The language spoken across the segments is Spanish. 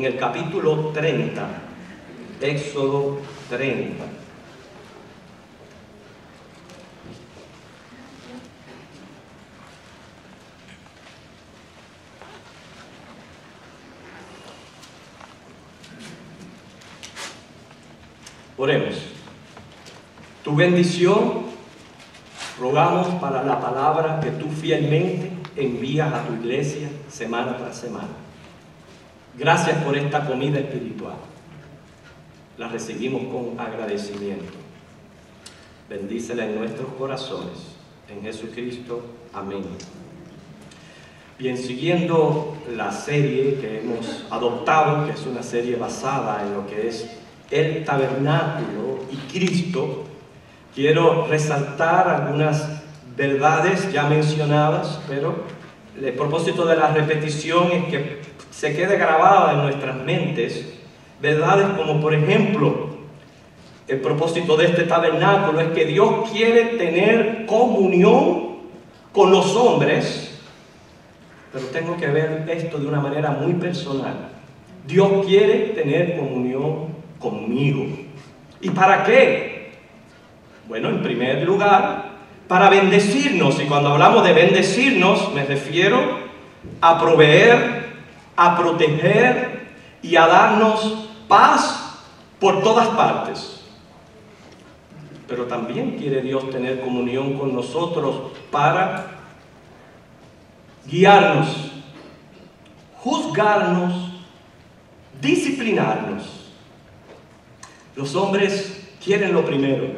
En el capítulo 30, Éxodo 30. Oremos. Tu bendición rogamos para la palabra que tú fielmente envías a tu iglesia semana tras semana. Gracias por esta comida espiritual. La recibimos con agradecimiento. Bendícela en nuestros corazones. En Jesucristo. Amén. Bien, siguiendo la serie que hemos adoptado, que es una serie basada en lo que es el tabernáculo y Cristo, quiero resaltar algunas verdades ya mencionadas, pero el propósito de la repetición es que se quede grabada en nuestras mentes verdades como, por ejemplo, el propósito de este tabernáculo es que Dios quiere tener comunión con los hombres, pero tengo que ver esto de una manera muy personal. Dios quiere tener comunión conmigo. ¿Y para qué? Bueno, en primer lugar, para bendecirnos. Y cuando hablamos de bendecirnos, me refiero a proveer, a proteger y a darnos paz por todas partes. Pero también quiere Dios tener comunión con nosotros para guiarnos, juzgarnos, disciplinarnos. Los hombres quieren lo primero,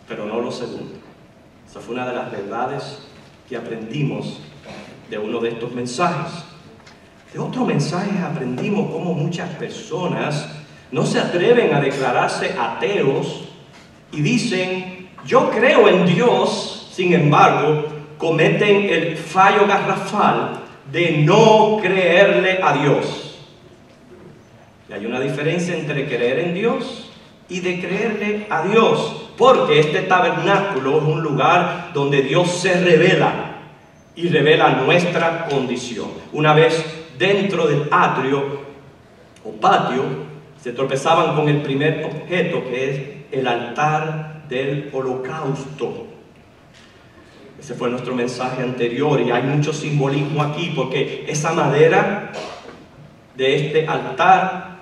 pero no lo segundo. Esa fue una de las verdades que aprendimos de uno de estos mensajes. De otro mensaje aprendimos cómo muchas personas no se atreven a declararse ateos y dicen, yo creo en Dios, sin embargo, cometen el fallo garrafal de no creerle a Dios. Y hay una diferencia entre creer en Dios y de creerle a Dios, porque este tabernáculo es un lugar donde Dios se revela y revela nuestra condición. Una vez dentro del atrio o patio, se tropezaban con el primer objeto, que es el altar del holocausto. Ese fue nuestro mensaje anterior y hay mucho simbolismo aquí, porque esa madera de este altar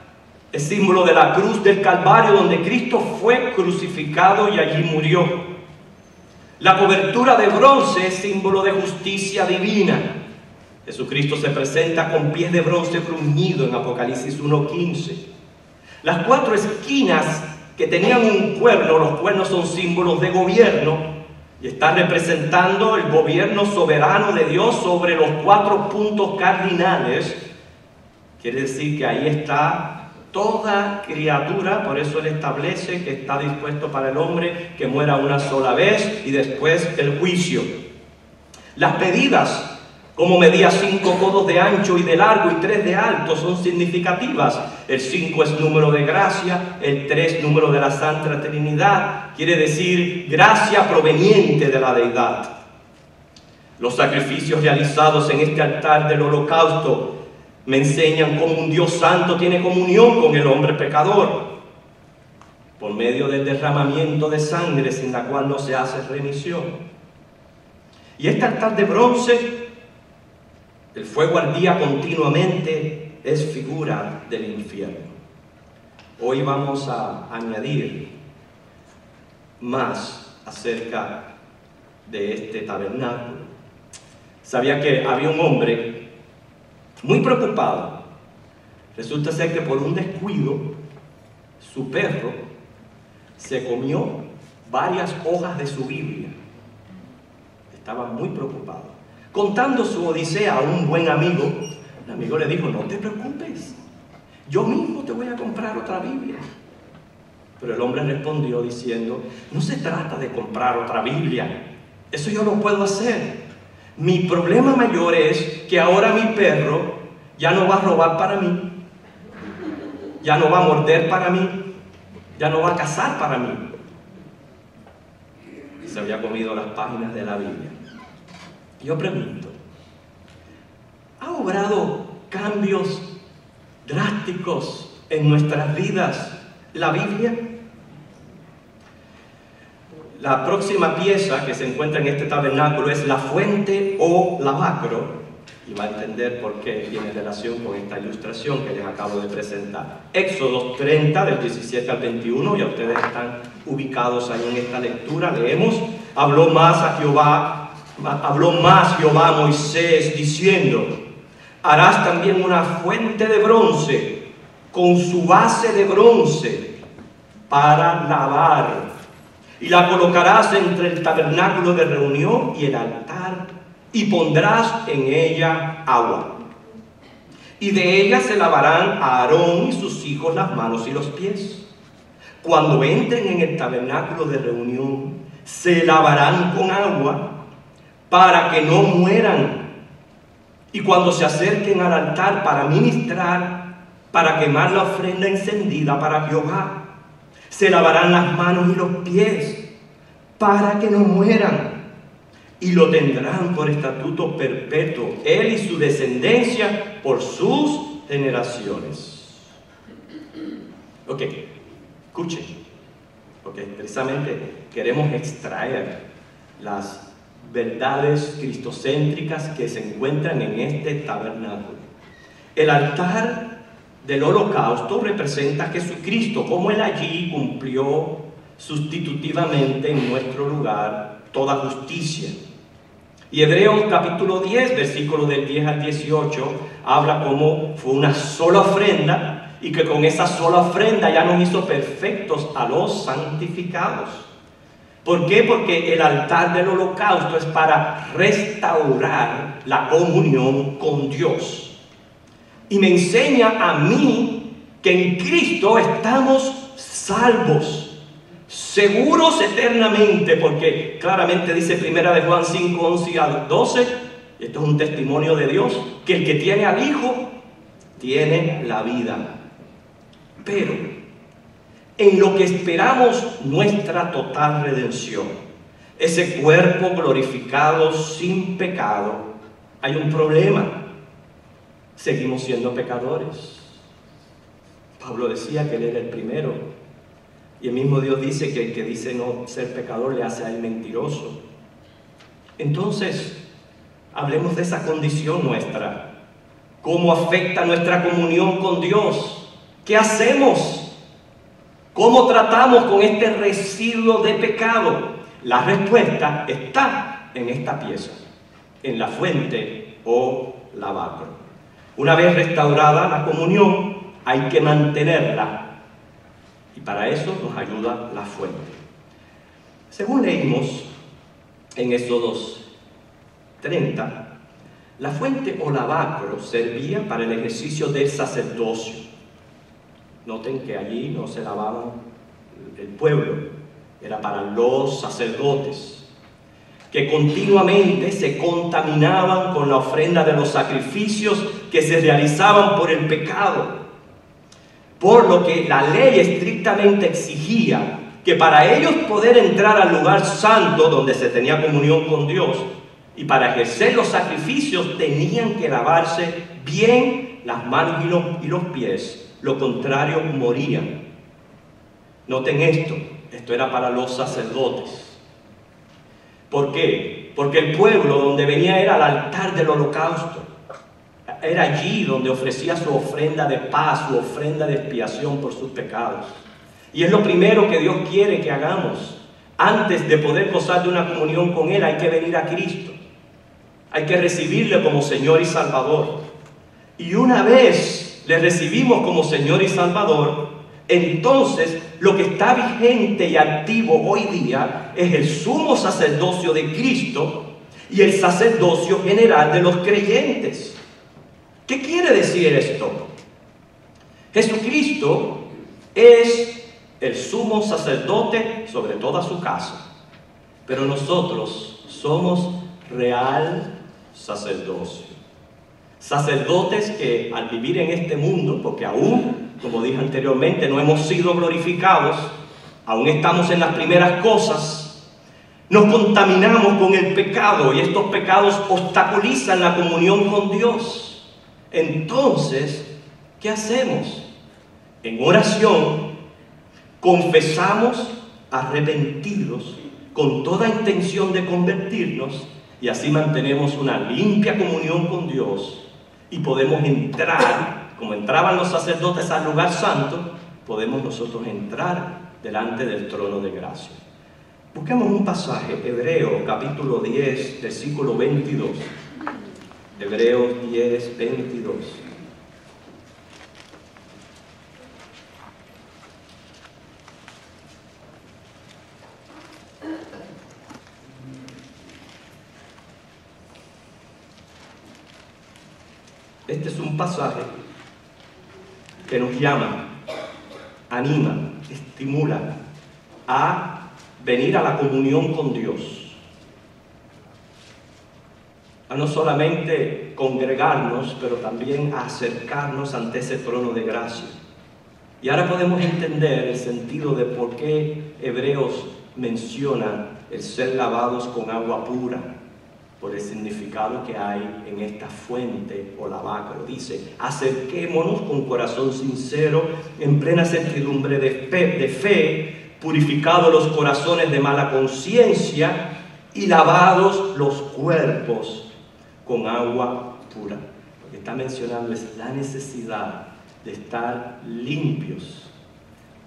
es símbolo de la cruz del Calvario, donde Cristo fue crucificado y allí murió. La cobertura de bronce es símbolo de justicia divina. Jesucristo se presenta con pies de bronce bruñido en Apocalipsis 1:15. Las cuatro esquinas que tenían un cuerno, los cuernos son símbolos de gobierno y están representando el gobierno soberano de Dios sobre los 4 puntos cardinales. Quiere decir que ahí está toda criatura, por eso Él establece que está dispuesto para el hombre que muera una sola vez y después el juicio. Las medidas, como medía 5 codos de ancho y de largo y 3 de alto, son significativas. El 5 es número de gracia, el 3 número de la Santa Trinidad, quiere decir gracia proveniente de la deidad. Los sacrificios realizados en este altar del holocausto me enseñan cómo un Dios santo tiene comunión con el hombre pecador, por medio del derramamiento de sangre sin la cual no se hace remisión. Y este altar de bronce, el fuego ardía continuamente, es figura del infierno. Hoy vamos a añadir más acerca de este tabernáculo. Sabía que había un hombre muy preocupado. Resulta ser que por un descuido, su perro se comió varias hojas de su Biblia. Estaba muy preocupado. Contando su odisea a un buen amigo, el amigo le dijo, no te preocupes, yo mismo te voy a comprar otra Biblia. Pero el hombre respondió diciendo, no se trata de comprar otra Biblia, eso yo lo puedo hacer. Mi problema mayor es que ahora mi perro ya no va a robar para mí, ya no va a morder para mí, ya no va a cazar para mí. Se había comido las páginas de la Biblia. Yo pregunto, ¿ha obrado cambios drásticos en nuestras vidas la Biblia? La próxima pieza que se encuentra en este tabernáculo es la fuente o lavacro, y va a entender por qué tiene relación con esta ilustración que les acabo de presentar. Éxodo 30, del 17 al 21, ya ustedes están ubicados ahí en esta lectura. Leemos: habló más Jehová a Moisés diciendo: harás también una fuente de bronce con su base de bronce para lavar, y la colocarás entre el tabernáculo de reunión y el altar, y pondrás en ella agua. Y de ella se lavarán a Aarón y sus hijos las manos y los pies. Cuando entren en el tabernáculo de reunión, se lavarán con agua para que no mueran. Y cuando se acerquen al altar para ministrar, para quemar la ofrenda encendida para Jehová, se lavarán las manos y los pies para que no mueran. Y lo tendrán por estatuto perpetuo, él y su descendencia por sus generaciones. Ok, escuchen, porque precisamente queremos extraer las verdades cristocéntricas que se encuentran en este tabernáculo. El altar del holocausto representa a Jesucristo, como él allí cumplió sustitutivamente en nuestro lugar toda justicia. Y Hebreos capítulo 10, versículos del 10 al 18, habla como fue una sola ofrenda, y que con esa sola ofrenda ya nos hizo perfectos a los santificados. ¿Por qué? Porque el altar del holocausto es para restaurar la comunión con Dios. Y me enseña a mí que en Cristo estamos salvos, seguros eternamente, porque claramente dice Primera de Juan 5, 11 al 12, esto es un testimonio de Dios, que el que tiene al Hijo tiene la vida. Pero en lo que esperamos nuestra total redención, ese cuerpo glorificado sin pecado, hay un problema: seguimos siendo pecadores. Pablo decía que él era el primero, y el mismo Dios dice que el que dice no ser pecador le hace a él mentiroso. Entonces, hablemos de esa condición nuestra. ¿Cómo afecta nuestra comunión con Dios? ¿Qué hacemos? ¿Cómo tratamos con este residuo de pecado? La respuesta está en esta pieza, en la fuente o lavacro. Una vez restaurada la comunión, hay que mantenerla. Y para eso nos ayuda la fuente. Según leímos en Éxodos 30, la fuente o lavacro servía para el ejercicio del sacerdocio. Noten que allí no se lavaba el pueblo, era para los sacerdotes, que continuamente se contaminaban con la ofrenda de los sacrificios que se realizaban por el pecado. Por lo que la ley estrictamente exigía que para ellos poder entrar al lugar santo donde se tenía comunión con Dios y para ejercer los sacrificios tenían que lavarse bien las manos y los pies. Lo contrario, morían. Noten esto era para los sacerdotes. ¿Por qué? Porque el pueblo donde venía era el altar del holocausto. Era allí donde ofrecía su ofrenda de paz, su ofrenda de expiación por sus pecados. Y es lo primero que Dios quiere que hagamos. Antes de poder gozar de una comunión con Él, hay que venir a Cristo. Hay que recibirle como Señor y Salvador. Y una vez le recibimos como Señor y Salvador, entonces lo que está vigente y activo hoy día es el sumo sacerdocio de Cristo y el sacerdocio general de los creyentes. ¿Qué quiere decir esto? Jesucristo es el sumo sacerdote sobre toda su casa, pero nosotros somos real sacerdocio. Sacerdotes que al vivir en este mundo, porque aún, como dije anteriormente, no hemos sido glorificados, aún estamos en las primeras cosas, nos contaminamos con el pecado y estos pecados obstaculizan la comunión con Dios. Entonces, ¿qué hacemos? En oración confesamos arrepentidos con toda intención de convertirnos, y así mantenemos una limpia comunión con Dios y podemos entrar, como entraban los sacerdotes al lugar santo, podemos nosotros entrar delante del trono de gracia. Busquemos un pasaje, Hebreos capítulo 10, versículo 22. Hebreos 10, 22. Este es un pasaje que nos llama, anima, estimula a venir a la comunión con Dios, a no solamente congregarnos, pero también a acercarnos ante ese trono de gracia. Y ahora podemos entender el sentido de por qué Hebreos menciona el ser lavados con agua pura, por el significado que hay en esta fuente o lavacro. Dice, acerquémonos con corazón sincero, en plena certidumbre de fe, purificados los corazones de mala conciencia y lavados los cuerpos con agua pura. Lo que está mencionando es la necesidad de estar limpios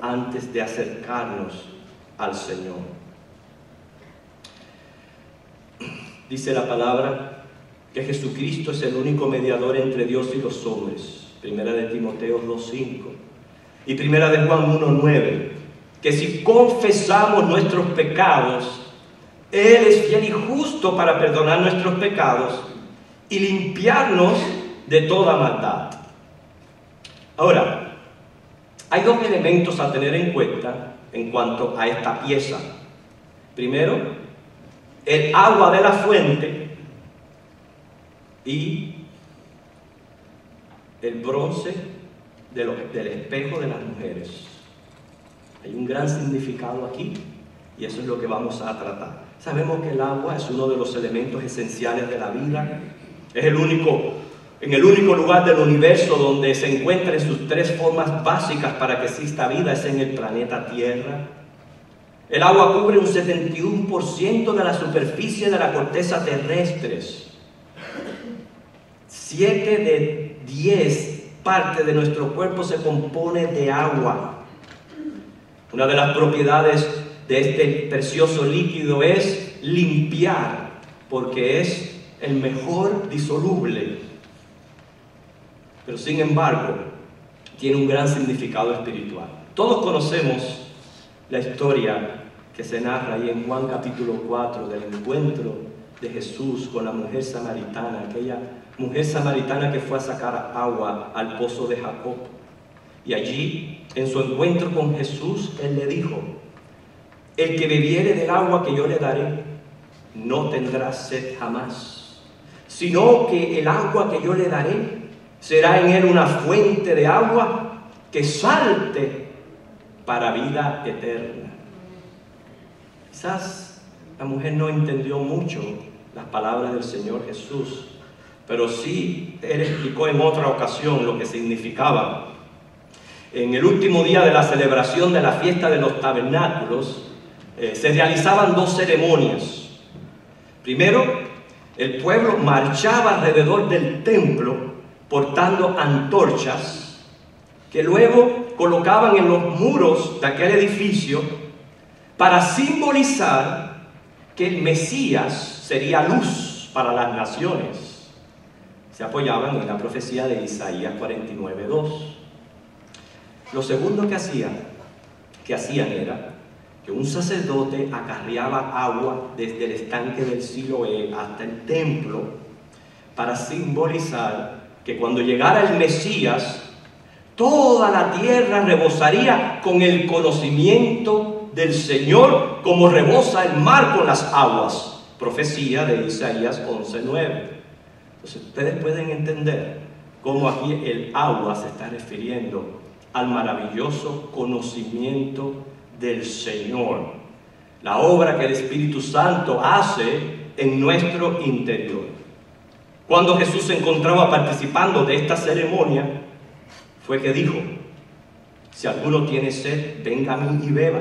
antes de acercarnos al Señor. Dice la palabra que Jesucristo es el único mediador entre Dios y los hombres. Primera de Timoteo 2:5 y Primera de Juan 1:9, que si confesamos nuestros pecados, Él es fiel y justo para perdonar nuestros pecados y limpiarnos de toda maldad. Ahora, hay dos elementos a tener en cuenta en cuanto a esta pieza. Primero, el agua de la fuente y el bronce del espejo de las mujeres. Hay un gran significado aquí y eso es lo que vamos a tratar. Sabemos que el agua es uno de los elementos esenciales de la vida. Es en el único lugar del universo donde se encuentran sus tres formas básicas para que exista vida, es en el planeta Tierra. El agua cubre un 71% de la superficie de la corteza terrestre. 7 de 10 partes de nuestro cuerpo se compone de agua. Una de las propiedades de este precioso líquido es limpiar, porque es el mejor disoluble. Pero sin embargo, tiene un gran significado espiritual. Todos conocemos la historia que se narra ahí en Juan capítulo 4 del encuentro de Jesús con la mujer samaritana, aquella mujer samaritana que fue a sacar agua al pozo de Jacob. Y allí, en su encuentro con Jesús, Él le dijo, el que bebiere del agua que yo le daré, no tendrá sed jamás, sino que el agua que yo le daré será en él una fuente de agua que salte para vida eterna. Quizás la mujer no entendió mucho las palabras del Señor Jesús, pero sí Él explicó en otra ocasión lo que significaba. En el último día de la celebración de la fiesta de los tabernáculos, se realizaban dos ceremonias. Primero, el pueblo marchaba alrededor del templo portando antorchas que luego colocaban en los muros de aquel edificio para simbolizar que el Mesías sería luz para las naciones. Se apoyaban en la profecía de Isaías 49:2. Lo segundo que hacían era que un sacerdote acarreaba agua desde el estanque del Siloé hasta el templo para simbolizar que cuando llegara el Mesías, toda la tierra rebosaría con el conocimiento del Señor como rebosa el mar con las aguas. Profecía de Isaías 11:9. Entonces ustedes pueden entender cómo aquí el agua se está refiriendo al maravilloso conocimiento del Señor, la obra que el Espíritu Santo hace en nuestro interior. Cuando Jesús se encontraba participando de esta ceremonia, fue que dijo: si alguno tiene sed, venga a mí y beba.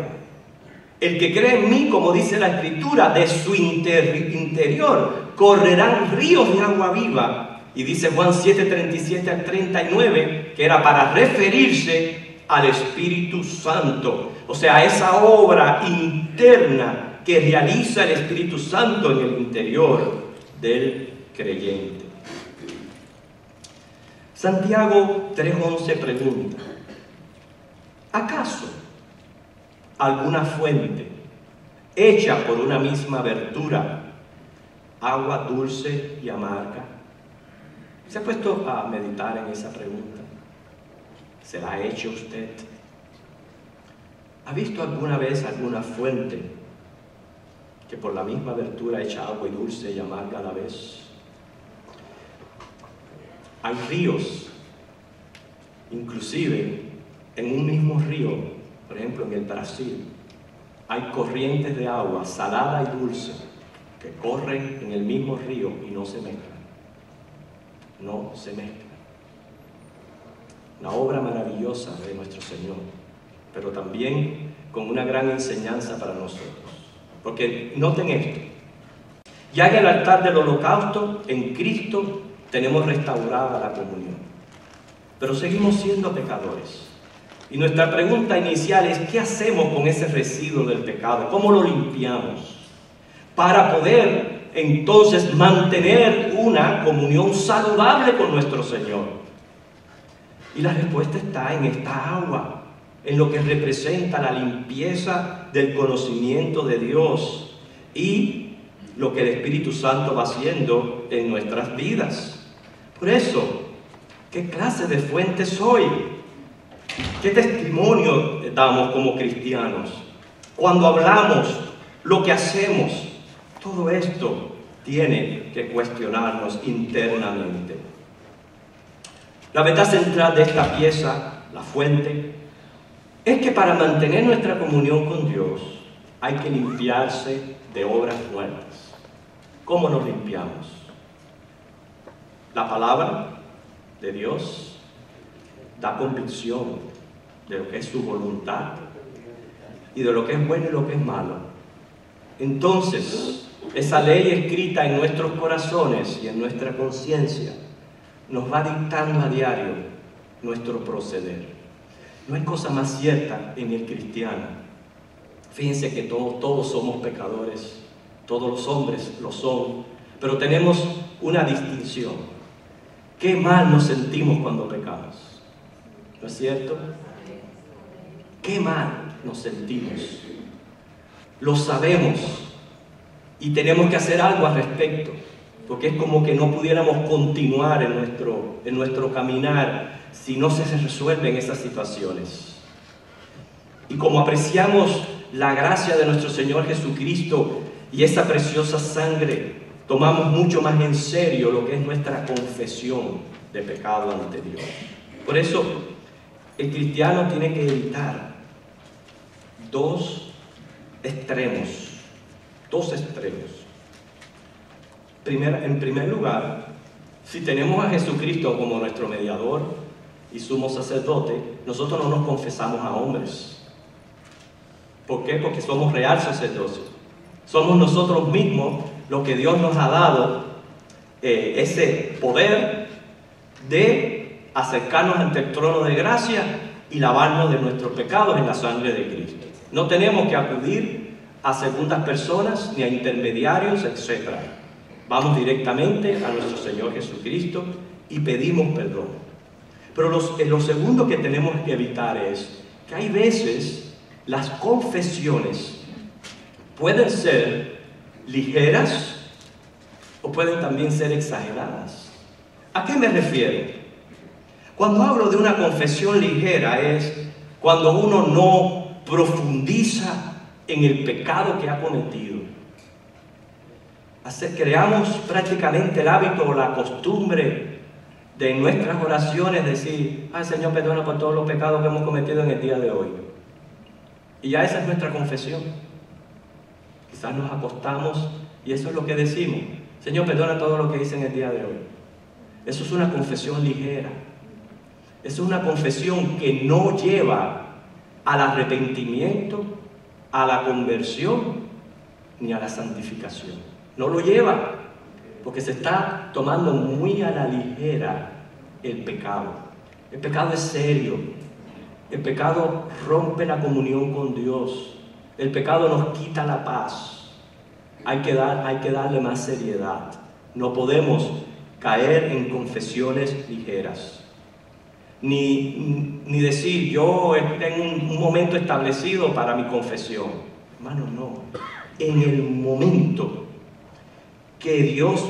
El que cree en mí, como dice la Escritura, de su interior correrán ríos de agua viva. Y dice Juan 7:37 al 39, que era para referirse al Espíritu Santo. O sea, esa obra interna que realiza el Espíritu Santo en el interior del creyente. Santiago 3:11 pregunta: ¿acaso alguna fuente hecha por una misma abertura, agua dulce y amarga? ¿Se ha puesto a meditar en esa pregunta? ¿Se la ha hecho usted? ¿Ha visto alguna vez alguna fuente que por la misma abertura echa agua y dulce y amarga a la vez? Hay ríos, inclusive en un mismo río, por ejemplo en el Brasil, hay corrientes de agua salada y dulce que corren en el mismo río y no se mezclan. No se mezclan. Una obra maravillosa de nuestro Señor, pero también con una gran enseñanza para nosotros. Porque noten esto: ya en el altar del holocausto, en Cristo, tenemos restaurada la comunión, pero seguimos siendo pecadores. Y nuestra pregunta inicial es: ¿qué hacemos con ese residuo del pecado? ¿Cómo lo limpiamos? Para poder entonces mantener una comunión saludable con nuestro Señor. Y la respuesta está en esta agua, en lo que representa la limpieza del conocimiento de Dios y lo que el Espíritu Santo va haciendo en nuestras vidas. Por eso, ¿qué clase de fuente soy? ¿Qué testimonio damos como cristianos? Cuando hablamos, lo que hacemos, todo esto tiene que cuestionarnos internamente. La verdad central de esta pieza, la fuente, es que para mantener nuestra comunión con Dios hay que limpiarse de obras muertas. ¿Cómo nos limpiamos? La palabra de Dios da convicción de lo que es su voluntad y de lo que es bueno y lo que es malo. Entonces, esa ley escrita en nuestros corazones y en nuestra conciencia nos va dictando a diario nuestro proceder. No hay cosa más cierta en el cristiano. Fíjense que todos somos pecadores, todos los hombres lo son, pero tenemos una distinción. Qué mal nos sentimos cuando pecamos, ¿no es cierto? Qué mal nos sentimos. Lo sabemos y tenemos que hacer algo al respecto, porque es como que no pudiéramos continuar en nuestro caminar si no se resuelven esas situaciones. Y como apreciamos la gracia de nuestro Señor Jesucristo y esa preciosa sangre, tomamos mucho más en serio lo que es nuestra confesión de pecado ante Dios. Por eso, el cristiano tiene que evitar dos extremos. En primer lugar, si tenemos a Jesucristo como nuestro mediador y sumo sacerdote, nosotros no nos confesamos a hombres. ¿Por qué? Porque somos real sacerdocio. Somos nosotros mismos los que Dios nos ha dado ese poder de acercarnos ante el trono de gracia y lavarnos de nuestros pecados en la sangre de Cristo. No tenemos que acudir a segundas personas ni a intermediarios, etc. Vamos directamente a nuestro Señor Jesucristo y pedimos perdón. Pero lo segundo que tenemos que evitar es que hay veces las confesiones pueden ser ligeras o pueden también ser exageradas. ¿A qué me refiero? Cuando hablo de una confesión ligera es cuando uno no profundiza en el pecado que ha cometido. Creamos prácticamente el hábito o la costumbre de en nuestras oraciones decir: ay, Señor, perdona por todos los pecados que hemos cometido en el día de hoy. Y ya esa es nuestra confesión. Quizás nos acostamos y eso es lo que decimos: Señor, perdona todo lo que hice en el día de hoy. Eso es una confesión ligera. Es una confesión que no lleva al arrepentimiento, a la conversión, ni a la santificación. No lo lleva, porque se está tomando muy a la ligera el pecado. El pecado es serio. El pecado rompe la comunión con Dios. El pecado nos quita la paz. Hay que darle más seriedad. No podemos caer en confesiones ligeras. Ni decir, yo tengo un momento establecido para mi confesión. Hermano, no. En el momento que Dios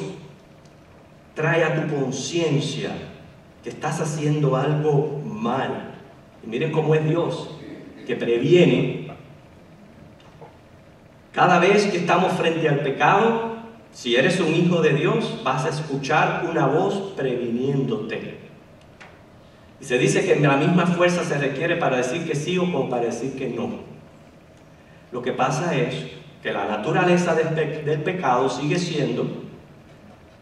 trae a tu conciencia que estás haciendo algo mal, y miren cómo es Dios, que previene. Cada vez que estamos frente al pecado, si eres un hijo de Dios, vas a escuchar una voz previniéndote. Y se dice que la misma fuerza se requiere para decir que sí o como para decir que no. Lo que pasa es que la naturaleza del pecado sigue siendo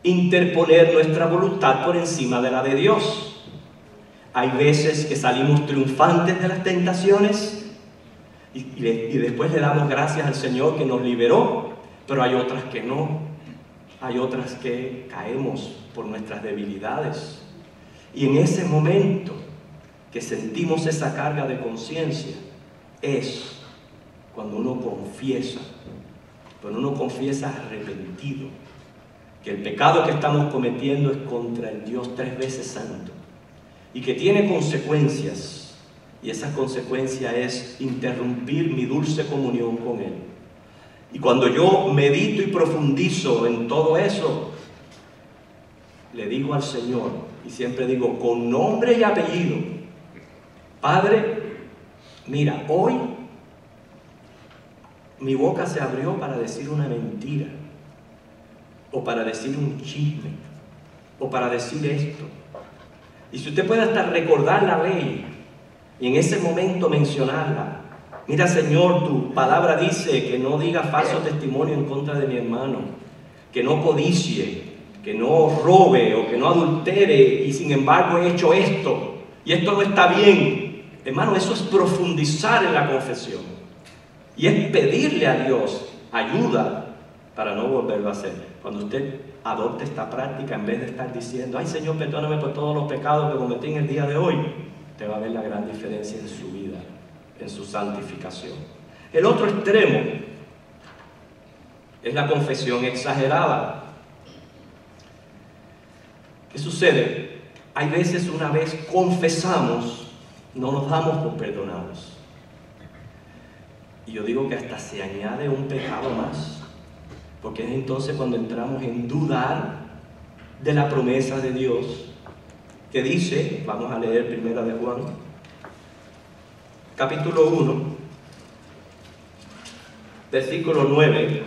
interponer nuestra voluntad por encima de la de Dios. Hay veces que salimos triunfantes de las tentaciones y después le damos gracias al Señor que nos liberó, pero hay otras que no. Hay otras que caemos por nuestras debilidades. Y en ese momento que sentimos esa carga de conciencia es cuando uno confiesa arrepentido, que el pecado que estamos cometiendo es contra el Dios 3 veces santo y que tiene consecuencias, y esa consecuencia es interrumpir mi dulce comunión con Él. Y cuando yo medito y profundizo en todo eso, le digo al Señor, y siempre digo con nombre y apellido: Padre, mira, hoy mi boca se abrió para decir una mentira, o para decir un chisme, o para decir esto. Y si usted puede hasta recordar la ley y en ese momento mencionarla: mira, Señor, tu palabra dice que no diga falso testimonio en contra de mi hermano, que no codicie, que no robe o que no adultere, y sin embargo he hecho esto, y esto no está bien. Hermano, eso es profundizar en la confesión. Y es pedirle a Dios ayuda para no volverlo a hacer. Cuando usted adopte esta práctica, en vez de estar diciendo: ay Señor, perdóname por todos los pecados que cometí en el día de hoy, usted va a ver la gran diferencia en su vida, en su santificación. El otro extremo es la confesión exagerada. ¿Qué sucede? Hay veces, una vez confesamos, no nos damos por perdonados. Y yo digo que hasta se añade un pecado más, porque es entonces cuando entramos en dudar de la promesa de Dios, que dice, vamos a leer Primera de Juan, capítulo 1, versículo 9.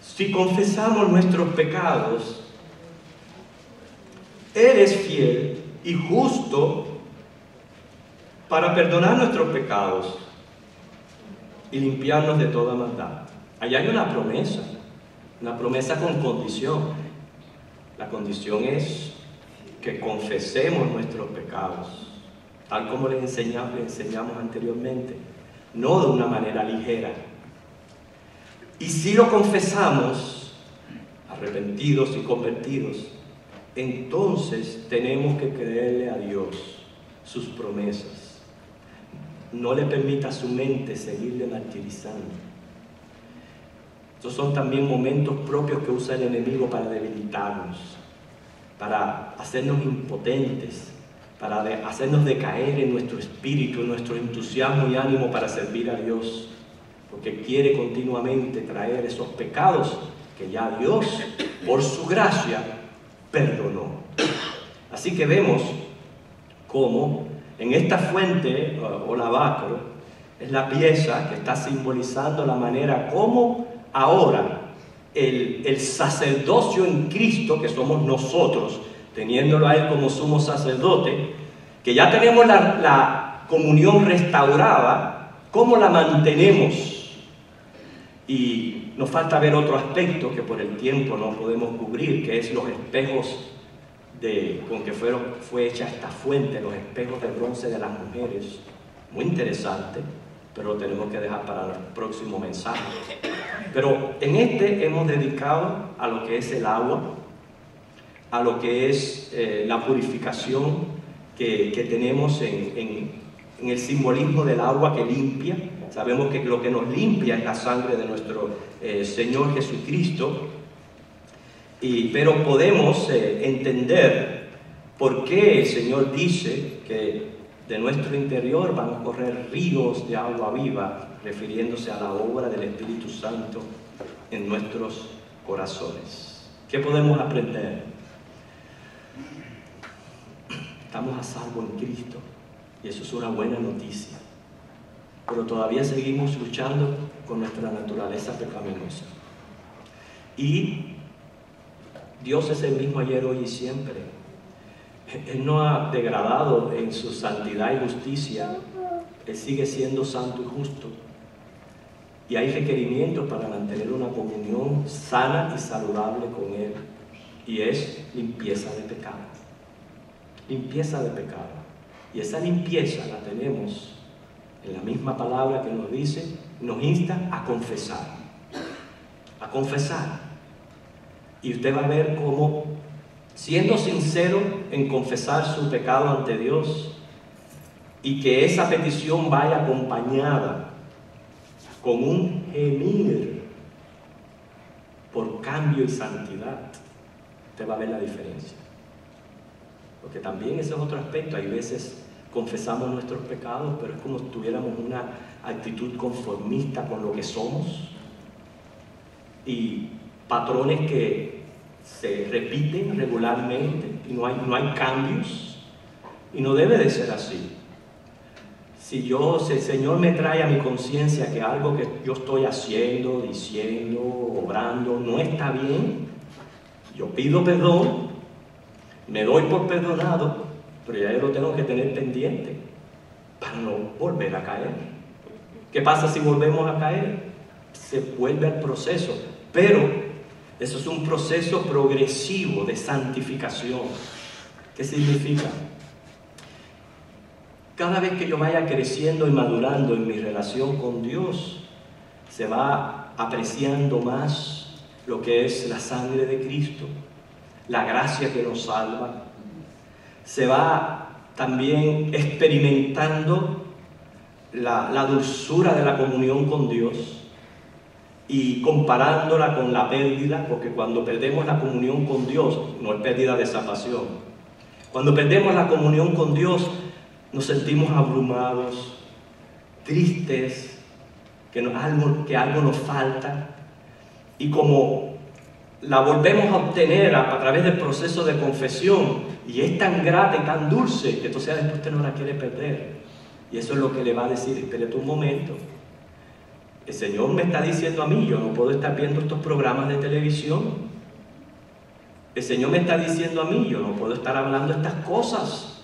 Si confesamos nuestros pecados, Él es fiel y justo para perdonar nuestros pecados y limpiarnos de toda maldad. Allá hay una promesa con condición. La condición es que confesemos nuestros pecados, tal como les enseñamos anteriormente, no de una manera ligera. Y si lo confesamos, arrepentidos y convertidos, entonces tenemos que creerle a Dios sus promesas. No le permita a su mente seguirle martirizando. Estos son también momentos propios que usa el enemigo para debilitarnos, para hacernos impotentes, para hacernos decaer en nuestro espíritu, en nuestro entusiasmo y ánimo para servir a Dios, porque quiere continuamente traer esos pecados que ya Dios, por su gracia, perdonó. Así que vemos cómo en esta fuente o lavacro es la pieza que está simbolizando la manera como ahora el sacerdocio en Cristo, que somos nosotros, teniéndolo a Él como sumo sacerdote, que ya tenemos la comunión restaurada, ¿cómo la mantenemos? Y nos falta ver otro aspecto que por el tiempo no podemos cubrir, que es los espejos con que fue hecha esta fuente, los espejos de bronce de las mujeres. Muy interesante, pero lo tenemos que dejar para el próximo mensaje. Pero en este hemos dedicado a lo que es el agua, a lo que es la purificación que tenemos en el simbolismo del agua que limpia. Sabemos que lo que nos limpia es la sangre de nuestro Señor Jesucristo, pero podemos entender por qué el Señor dice que de nuestro interior van a correr ríos de agua viva, refiriéndose a la obra del Espíritu Santo en nuestros corazones. ¿Qué podemos aprender? Estamos a salvo en Cristo, y eso es una buena noticia. Pero todavía seguimos luchando con nuestra naturaleza pecaminosa. Y Dios es el mismo ayer, hoy y siempre. Él no ha degradado en su santidad y justicia. Él sigue siendo santo y justo. Y hay requerimientos para mantener una comunión sana y saludable con Él. Y es limpieza de pecado. Limpieza de pecado. Y esa limpieza la tenemos en la misma palabra que nos dice, nos insta a confesar. A confesar. Y usted va a ver cómo, siendo sincero en confesar su pecado ante Dios, y que esa petición vaya acompañada con un gemir por cambio y santidad, usted va a ver la diferencia. Porque también ese es otro aspecto. Hay veces confesamos nuestros pecados, pero es como si tuviéramos una actitud conformista con lo que somos, y patrones que se repiten regularmente y no hay cambios, y no debe de ser así. Si el Señor me trae a mi conciencia que algo que yo estoy haciendo, diciendo, obrando no está bien, yo pido perdón, me doy por perdonado, pero ya yo lo tengo que tener pendiente para no volver a caer. ¿Qué pasa si volvemos a caer? Se vuelve al proceso, pero eso es un proceso progresivo de santificación. ¿Qué significa? Cada vez que yo vaya creciendo y madurando en mi relación con Dios, se va apreciando más lo que es la sangre de Cristo, la gracia que nos salva. Se va también experimentando la dulzura de la comunión con Dios, y comparándola con la pérdida, porque cuando perdemos la comunión con Dios, no es pérdida de salvación. Cuando perdemos la comunión con Dios, nos sentimos abrumados, tristes, que algo nos falta, y como la volvemos a obtener a través del proceso de confesión, y es tan grata y tan dulce que entonces después usted no la quiere perder. Y eso es lo que le va a decir: espérate un momento, el Señor me está diciendo a mí, yo no puedo estar viendo estos programas de televisión. El Señor me está diciendo a mí, yo no puedo estar hablando estas cosas,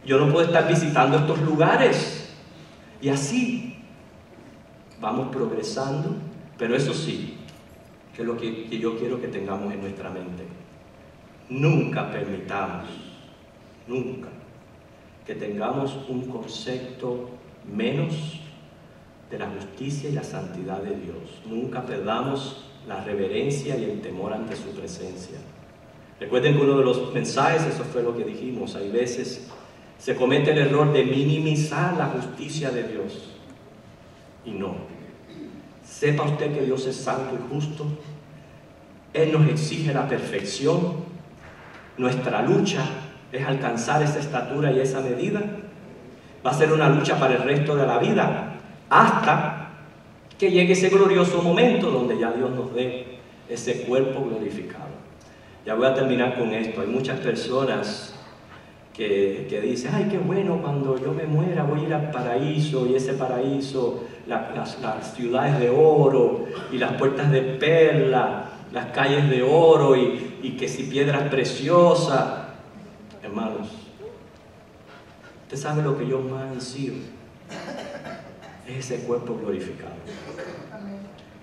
yo no puedo estar visitando estos lugares. Y así vamos progresando, pero eso sí, que es lo que yo quiero que tengamos en nuestra mente. Nunca permitamos, nunca, que tengamos un concepto menos de la justicia y la santidad de Dios. Nunca perdamos la reverencia y el temor ante su presencia. Recuerden que uno de los mensajes, eso fue lo que dijimos, hay veces se comete el error de minimizar la justicia de Dios. Y no. Sepa usted que Dios es santo y justo. Él nos exige la perfección. Nuestra lucha es alcanzar esa estatura y esa medida. Va a ser una lucha para el resto de la vida, hasta que llegue ese glorioso momento donde ya Dios nos dé ese cuerpo glorificado. Ya voy a terminar con esto. Hay muchas personas que dicen: ay, qué bueno, cuando yo me muera voy a ir al paraíso, y ese paraíso, las ciudades de oro y las puertas de perla, las calles de oro y que si piedras preciosas. Hermanos, usted sabe lo que yo más ansío, es ese cuerpo glorificado.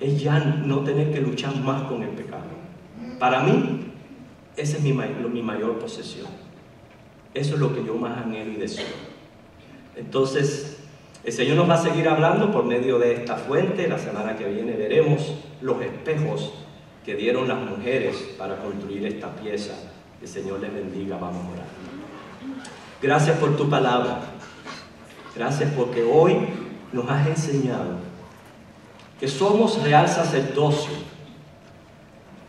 es ya no tener que luchar más con el pecado. Para mí, esa es mi mayor posesión. Eso es lo que yo más anhelo y deseo. Entonces, el Señor nos va a seguir hablando por medio de esta fuente. La semana que viene veremos los espejos que dieron las mujeres para construir esta pieza. Que el Señor les bendiga. Vamos a orar. Gracias por tu palabra. Gracias porque hoy nos has enseñado que somos real sacerdocio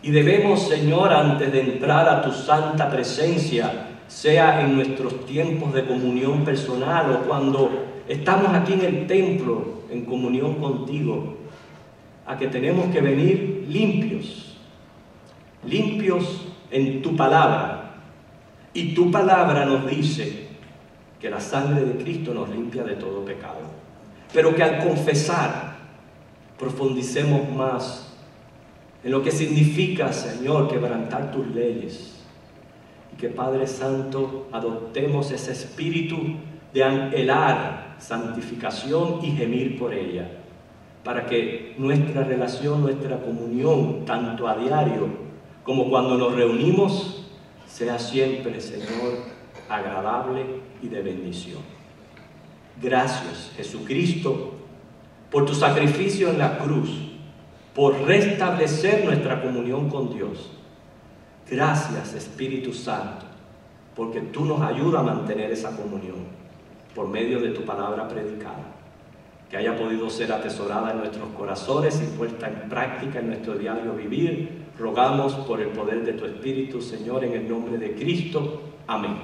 y debemos, Señor, antes de entrar a tu santa presencia, sea en nuestros tiempos de comunión personal o cuando estamos aquí en el templo en comunión contigo, a que tenemos que venir limpios en tu palabra. Y tu palabra nos dice que la sangre de Cristo nos limpia de todo pecado, pero que al confesar profundicemos más en lo que significa, Señor, quebrantar tus leyes. Y que, Padre Santo, adoptemos ese espíritu de anhelar santificación y gemir por ella, para que nuestra relación, nuestra comunión, tanto a diario como cuando nos reunimos, sea siempre, Señor, agradable y de bendición. Gracias, Jesucristo, por tu sacrificio en la cruz, por restablecer nuestra comunión con Dios. Gracias, Espíritu Santo, porque tú nos ayudas a mantener esa comunión por medio de tu palabra predicada, que haya podido ser atesorada en nuestros corazones y puesta en práctica en nuestro diario vivir. Rogamos por el poder de tu Espíritu, Señor, en el nombre de Cristo. Amén.